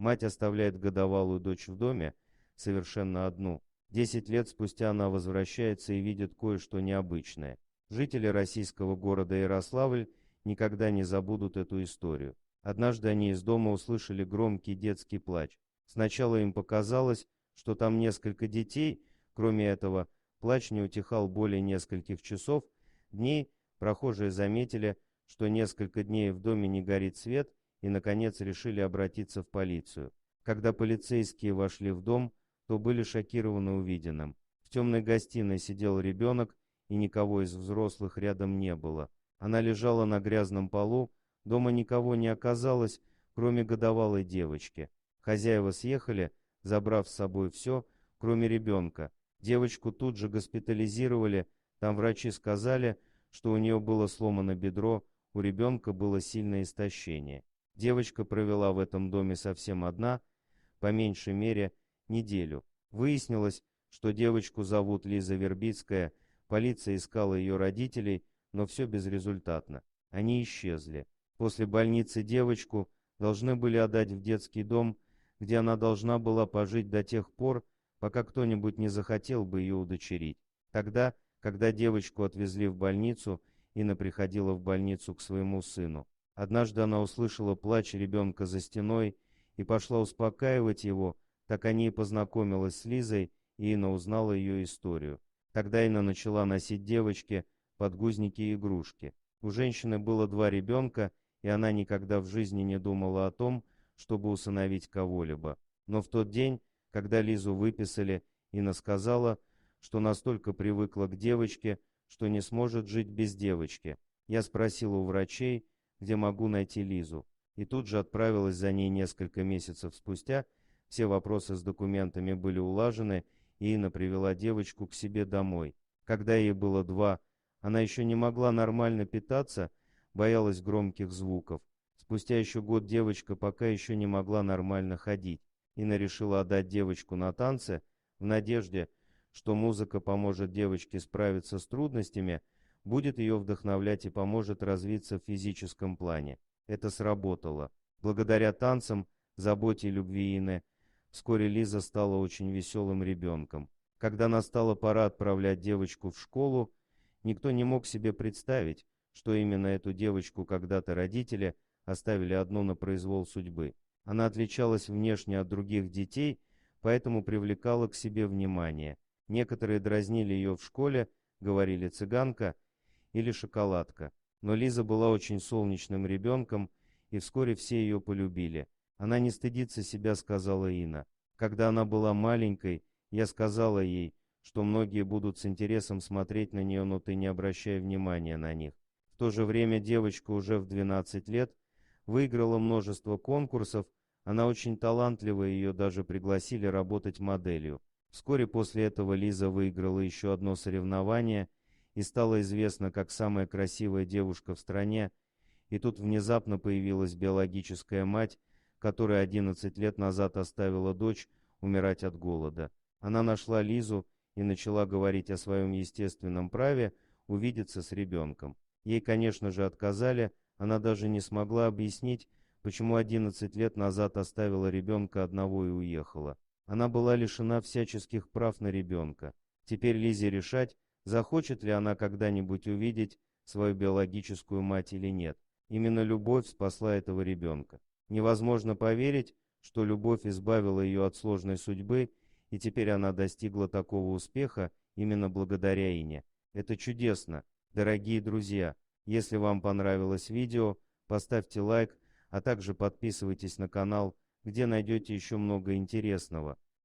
Мать оставляет годовалую дочь в доме, совершенно одну. 10 лет спустя она возвращается и видит кое-что необычное. Жители российского города Ярославль никогда не забудут эту историю. Однажды они из дома услышали громкий детский плач. Сначала им показалось, что там несколько детей. Кроме этого, плач не утихал более нескольких часов, дней. Прохожие заметили, что несколько дней в доме не горит свет, и, наконец, решили обратиться в полицию. Когда полицейские вошли в дом, то были шокированы увиденным. В темной гостиной сидел ребенок, и никого из взрослых рядом не было. Она лежала на грязном полу, дома никого не оказалось, кроме годовалой девочки. Хозяева съехали, забрав с собой все, кроме ребенка. Девочку тут же госпитализировали, там врачи сказали, что у нее было сломано бедро, у ребенка было сильное истощение. Девочка провела в этом доме совсем одна, по меньшей мере, неделю. Выяснилось, что девочку зовут Лиза Вербицкая, полиция искала ее родителей, но все безрезультатно. Они исчезли. После больницы девочку должны были отдать в детский дом, где она должна была пожить до тех пор, пока кто-нибудь не захотел бы ее удочерить. Тогда, когда девочку отвезли в больницу, Инна приходила в больницу к своему сыну. Однажды она услышала плач ребенка за стеной и пошла успокаивать его. Так они и познакомилась с Лизой, и Инна узнала ее историю. Тогда Инна начала носить девочке подгузники и игрушки. У женщины было 2 ребенка, и она никогда в жизни не думала о том, чтобы усыновить кого-либо. Но в тот день, когда Лизу выписали, Инна сказала, что настолько привыкла к девочке, что не сможет жить без девочки. Я спросила у врачей, где могу найти Лизу, и тут же отправилась за ней несколько месяцев спустя. Все вопросы с документами были улажены, и Инна привела девочку к себе домой. Когда ей было 2, она еще не могла нормально питаться, боялась громких звуков. Спустя еще год девочка пока еще не могла нормально ходить. Инна решила отдать девочку на танцы в надежде, что музыка поможет девочке справиться с трудностями, будет ее вдохновлять и поможет развиться в физическом плане. Это сработало. Благодаря танцам, заботе и любви Инны, вскоре Лиза стала очень веселым ребенком. Когда настала пора отправлять девочку в школу, никто не мог себе представить, что именно эту девочку когда-то родители оставили одну на произвол судьбы. Она отличалась внешне от других детей, поэтому привлекала к себе внимание. Некоторые дразнили ее в школе, говорили «цыганка» или «шоколадка». Но Лиза была очень солнечным ребенком, и вскоре все ее полюбили. Она не стыдится себя, сказала Инна. Когда она была маленькой, я сказала ей, что многие будут с интересом смотреть на нее, но ты не обращай внимания на них. В то же время девочка уже в 12 лет выиграла множество конкурсов, она очень талантливая, ее даже пригласили работать моделью. Вскоре после этого Лиза выиграла еще одно соревнование и стала известна как самая красивая девушка в стране, и тут внезапно появилась биологическая мать, которая 11 лет назад оставила дочь умирать от голода. Она нашла Лизу и начала говорить о своем естественном праве увидеться с ребенком. Ей, конечно же, отказали, она даже не смогла объяснить, почему 11 лет назад оставила ребенка одного и уехала. Она была лишена всяческих прав на ребенка. Теперь Лизе решать, захочет ли она когда-нибудь увидеть свою биологическую мать или нет. Именно любовь спасла этого ребенка. Невозможно поверить, что любовь избавила ее от сложной судьбы, и теперь она достигла такого успеха именно благодаря Ине. Это чудесно, дорогие друзья. Если вам понравилось видео, поставьте лайк, а также подписывайтесь на канал, где найдете еще много интересного.